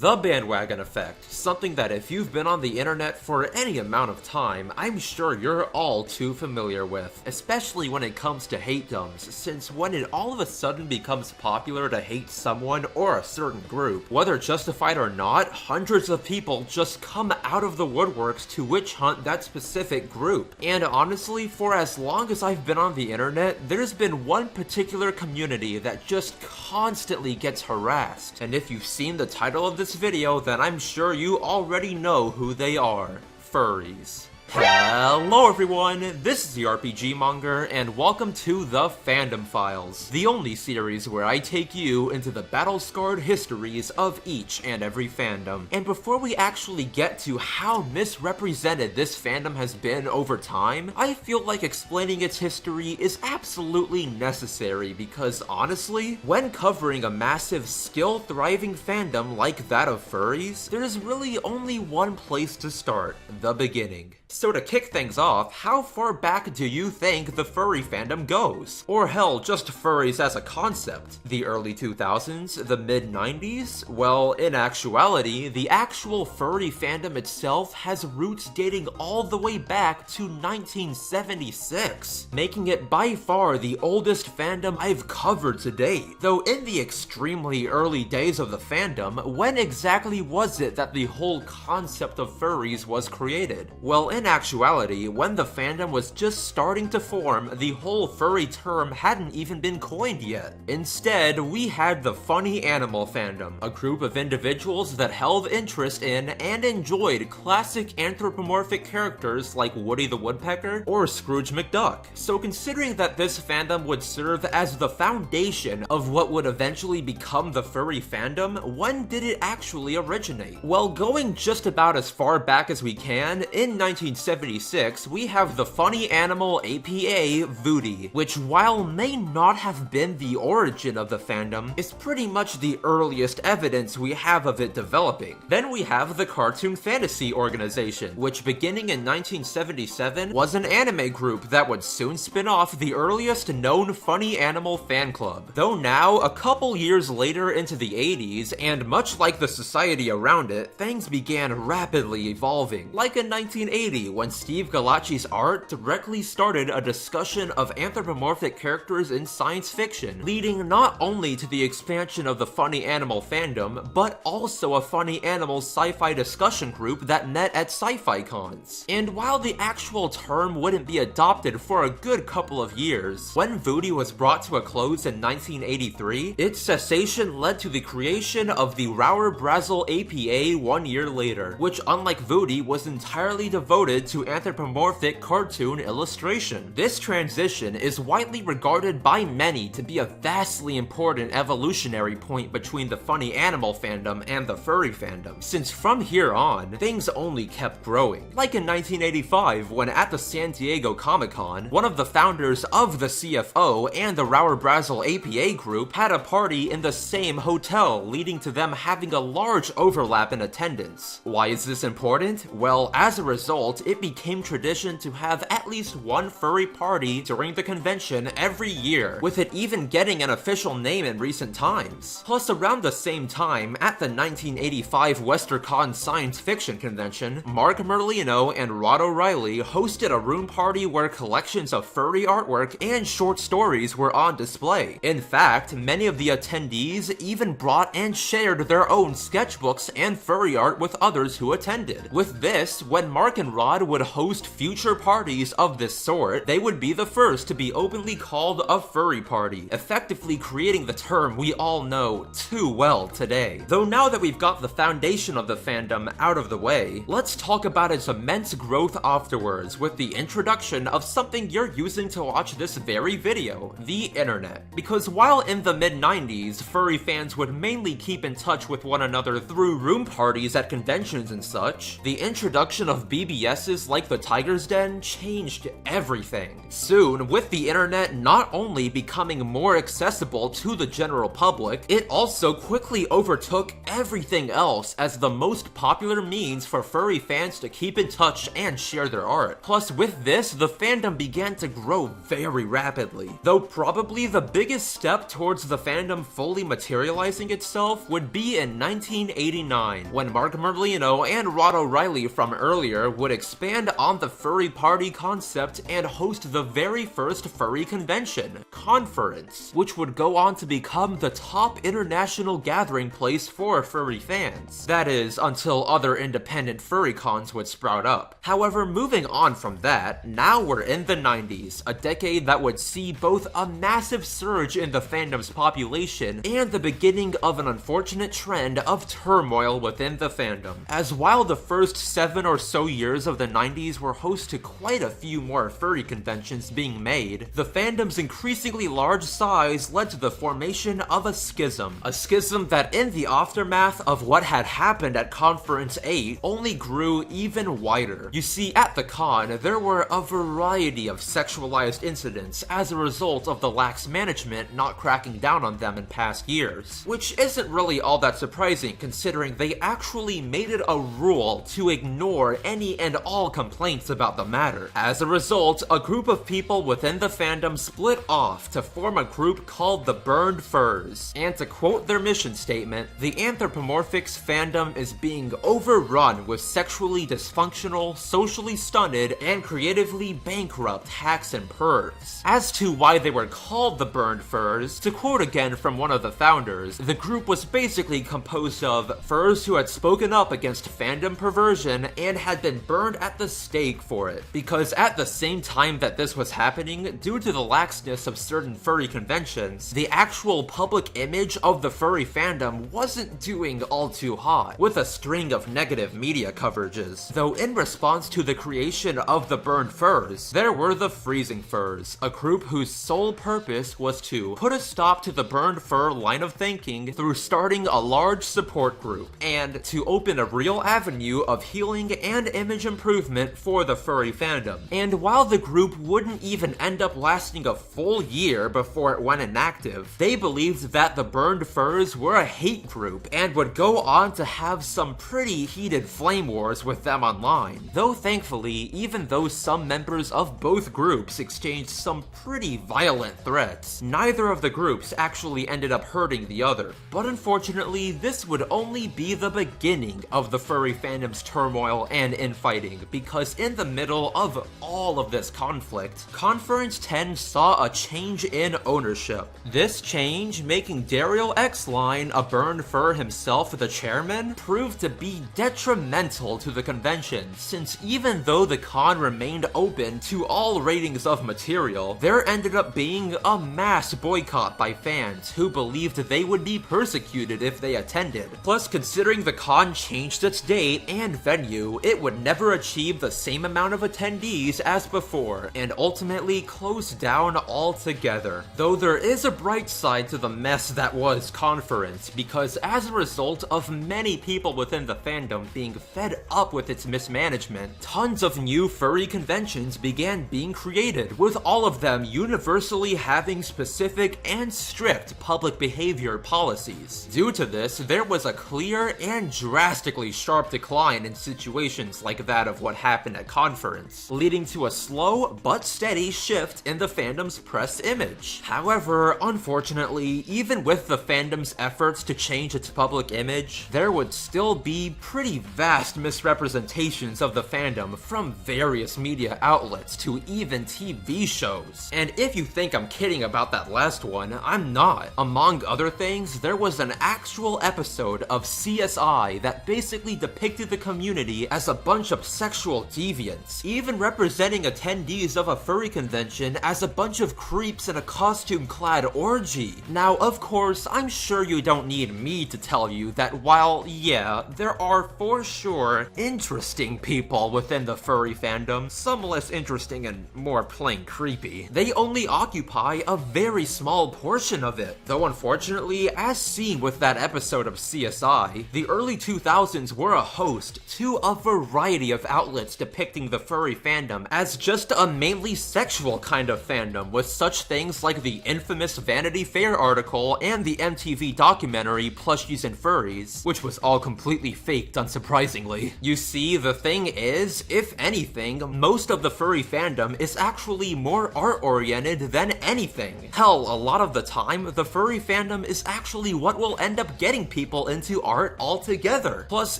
The bandwagon effect, something that if you've been on the internet for any amount of time, I'm sure you're all too familiar with, especially when it comes to hatedoms, since when it all of a sudden becomes popular to hate someone or a certain group, whether justified or not, hundreds of people just come out of the woodworks to witch hunt that specific group. And honestly, for as long as I've been on the internet, there's been one particular community that just constantly gets harassed. And if you've seen the title of this video, then I'm sure you already know who they are. Furries. Hello everyone, this is the RPG Monger, and welcome to the Fandom Files, the only series where I take you into the battle-scarred histories of each and every fandom. And before we actually get to how misrepresented this fandom has been over time, I feel like explaining its history is absolutely necessary because honestly, when covering a massive, skill-thriving fandom like that of furries, there's really only one place to start: the beginning. So to kick things off, how far back do you think the furry fandom goes? Or hell, just furries as a concept? The early 2000s? The mid-90s? Well, in actuality, the actual furry fandom itself has roots dating all the way back to 1976, making it by far the oldest fandom I've covered to date. Though in the extremely early days of the fandom, when exactly was it that the whole concept of furries was created? Well, in actuality, when the fandom was just starting to form, the whole furry term hadn't even been coined yet. Instead, we had the Funny Animal Fandom, a group of individuals that held interest in and enjoyed classic anthropomorphic characters like Woody the Woodpecker or Scrooge McDuck. So considering that this fandom would serve as the foundation of what would eventually become the furry fandom, when did it actually originate? Well, going just about as far back as we can, in 1976, we have the Funny Animal APA Voodoo, which while may not have been the origin of the fandom, is pretty much the earliest evidence we have of it developing. Then we have the Cartoon Fantasy Organization, which beginning in 1977 was an anime group that would soon spin off the earliest known Funny Animal fan club. Though now, a couple years later into the 80s, and much like the society around it, things began rapidly evolving. Like in 1980, when Steve Galacci's art directly started a discussion of anthropomorphic characters in science fiction, leading not only to the expansion of the Funny Animal fandom, but also a Funny Animal sci-fi discussion group that met at sci-fi cons. And while the actual term wouldn't be adopted for a good couple of years, when Voodoo was brought to a close in 1983, its cessation led to the creation of the Rower Brazel APA 1 year later, which unlike Voodoo was entirely devoted to anthropomorphic cartoon illustration. This transition is widely regarded by many to be a vastly important evolutionary point between the Funny Animal fandom and the furry fandom, since from here on, things only kept growing. Like in 1985, when at the San Diego Comic-Con, one of the founders of the CFO and the Rower Brazel APA group had a party in the same hotel, leading to them having a large overlap in attendance. Why is this important? Well, as a result, it became tradition to have at least one furry party during the convention every year, with it even getting an official name in recent times. Plus, around the same time, at the 1985 WesterCon Science Fiction Convention, Mark Merlino and Rod O'Reilly hosted a room party where collections of furry artwork and short stories were on display. In fact, many of the attendees even brought and shared their own sketchbooks and furry art with others who attended. With this, when Mark and Rod would host future parties of this sort, they would be the first to be openly called a furry party, effectively creating the term we all know too well today. Though now that we've got the foundation of the fandom out of the way, let's talk about its immense growth afterwards with the introduction of something you're using to watch this very video, the internet. Because while in the mid-90s, furry fans would mainly keep in touch with one another through room parties at conventions and such, the introduction of BBS successes like the Tiger's Den changed everything. Soon, with the internet not only becoming more accessible to the general public, it also quickly overtook everything else as the most popular means for furry fans to keep in touch and share their art. Plus, with this, the fandom began to grow very rapidly. Though probably the biggest step towards the fandom fully materializing itself would be in 1989, when Mark Merlino and Rod O'Reilly from earlier would expand on the furry party concept and host the very first furry convention, Conference, which would go on to become the top international gathering place for furry fans. That is, until other independent furry cons would sprout up. However, moving on from that, now we're in the 90s, a decade that would see both a massive surge in the fandom's population and the beginning of an unfortunate trend of turmoil within the fandom. As while the first 7 or so years of the 90s were host to quite a few more furry conventions being made, the fandom's increasingly large size led to the formation of a schism. A schism that in the aftermath of what had happened at Conference 8 only grew even wider. You see, at the con, there were a variety of sexualized incidents as a result of the lax management not cracking down on them in past years, which isn't really all that surprising considering they actually made it a rule to ignore any and all complaints about the matter. As a result, a group of people within the fandom split off to form a group called the Burned Furs, and to quote their mission statement, the Anthropomorphics Fandom is being overrun with sexually dysfunctional, socially stunted, and creatively bankrupt hacks and pervs. As to why they were called the Burned Furs, to quote again from one of the founders, the group was basically composed of furs who had spoken up against fandom perversion and had been burned at the stake for it. Because at the same time that this was happening, due to the laxness of certain furry conventions, the actual public image of the furry fandom wasn't doing all too hot, with a string of negative media coverages. Though in response to the creation of the Burned Furs, there were the Freezing Furs, a group whose sole purpose was to put a stop to the burned fur line of thinking through starting a large support group, and to open a real avenue of healing and image improvement for the furry fandom. And while the group wouldn't even end up lasting a full year before it went inactive, they believed that the Burned Furs were a hate group and would go on to have some pretty heated flame wars with them online. Though thankfully, even though some members of both groups exchanged some pretty violent threats, neither of the groups actually ended up hurting the other. But unfortunately, this would only be the beginning of the furry fandom's turmoil and infighting, because in the middle of all of this conflict, Conference 10 saw a change in ownership. This change, making Daryl X-Line, a burned fur himself, the chairman, proved to be detrimental to the convention, since even though the con remained open to all ratings of material, there ended up being a mass boycott by fans who believed they would be persecuted if they attended. Plus, considering the con changed its date and venue, it would never achieve the same amount of attendees as before, and ultimately closed down altogether. Though there is a bright side to the mess that was Conference, because as a result of many people within the fandom being fed up with its mismanagement, tons of new furry conventions began being created, with all of them universally having specific and strict public behavior policies. Due to this, there was a clear and drastically sharp decline in situations like that of what happened at Conference, leading to a slow but steady shift in the fandom's press image. However, unfortunately, even with the fandom's efforts to change its public image, there would still be pretty vast misrepresentations of the fandom from various media outlets to even TV shows. And if you think I'm kidding about that last one, I'm not. Among other things, there was an actual episode of CSI that basically depicted the community as a bunch of sexual deviants, even representing attendees of a furry convention as a bunch of creeps in a costume-clad orgy. Now, of course, I'm sure you don't need me to tell you that while, yeah, there are for sure interesting people within the furry fandom, some less interesting and more plain creepy, they only occupy a very small portion of it. Though unfortunately, as seen with that episode of CSI, the early 2000s were a host to a variety of outlets depicting the furry fandom as just a mainly sexual kind of fandom, with such things like the infamous Vanity Fair article and the MTV documentary Plushies and Furries, which was all completely faked, unsurprisingly. You see, the thing is, if anything, most of the furry fandom is actually more art-oriented than anything. Hell, a lot of the time, the furry fandom is actually what will end up getting people into art altogether. Plus,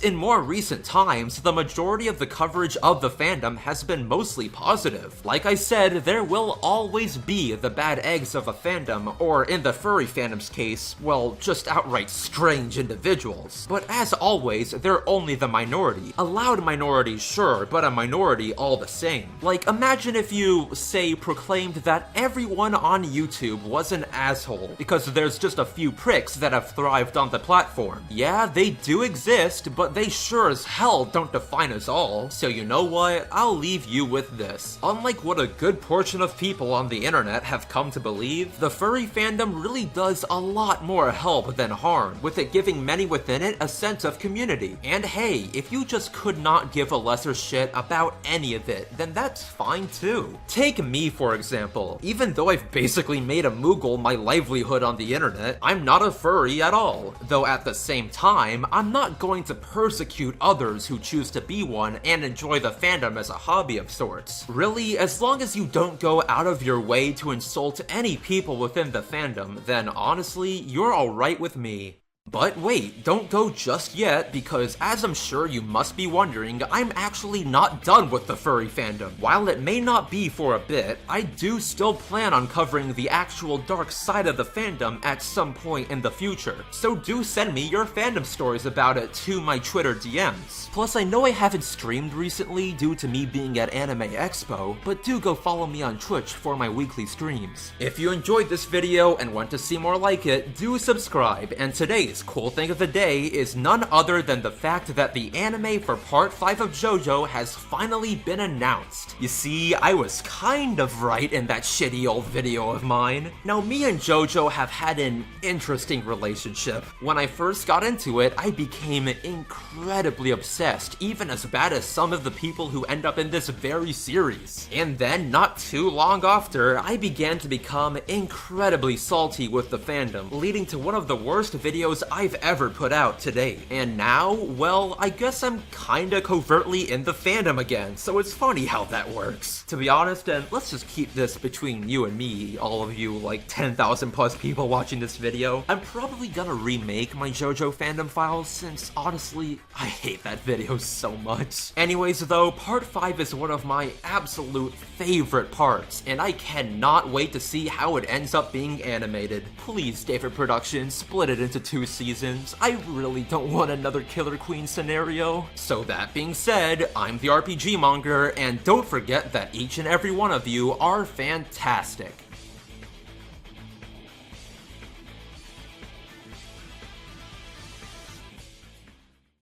in more recent times, the majority of the coverage of the fandom has been mostly positive. Like I said, there will always be the bad eggs of a fandom, or in the furry fandom's case, well, just outright strange individuals. But as always, they're only the minority. A loud minority, sure, but a minority all the same. Like, imagine if you, say, proclaimed that everyone on YouTube was an asshole, because there's just a few pricks that have thrived on the platform. Yeah, they do exist, but they sure as hell don't define us all. So you know what? I'll leave you with this. Unlike what a good portion of people on the internet have come to believe, the furry fandom really does a lot more help than harm, with it giving many within it a sense of community. And hey, if you just could not give a lesser shit about any of it, then that's fine too. Take me, for example. Even though I've basically made a Moogle my livelihood on the internet, I'm not a furry at all. Though at the same time, I'm not going to persecute others who choose to be one and enjoy the fandom as a hobby of sorts. Really, as long as you don't go out of your way to insult any people within the fandom, then honestly, you're alright with me. But wait, don't go just yet, because as I'm sure you must be wondering, I'm actually not done with the furry fandom. While it may not be for a bit, I do still plan on covering the actual dark side of the fandom at some point in the future. So do send me your fandom stories about it to my Twitter DMs. Plus, I know I haven't streamed recently due to me being at Anime Expo, but do go follow me on Twitch for my weekly streams. If you enjoyed this video and want to see more like it, do subscribe, and today's cool thing of the day is none other than the fact that the anime for part 5 of Jojo has finally been announced. You see, I was kind of right in that shitty old video of mine. Now, me and Jojo have had an interesting relationship. When I first got into it, I became incredibly obsessed, even as bad as some of the people who end up in this very series. And then, not too long after, I began to become incredibly salty with the fandom, leading to one of the worst videos I've ever put out to date. And now, well, I guess I'm kinda covertly in the fandom again, so it's funny how that works. To be honest, and let's just keep this between you and me, all of you like 10,000 plus people watching this video, I'm probably gonna remake my Jojo Fandom Files, since honestly, I hate that video so much. Anyways though, part 5 is one of my absolute favorite parts, and I cannot wait to see how it ends up being animated. Please, David Productions, split it into 2 seasons. I really don't want another Killer Queen scenario. So that being said, I'm the RPG Monger, and don't forget that each and every one of you are fantastic.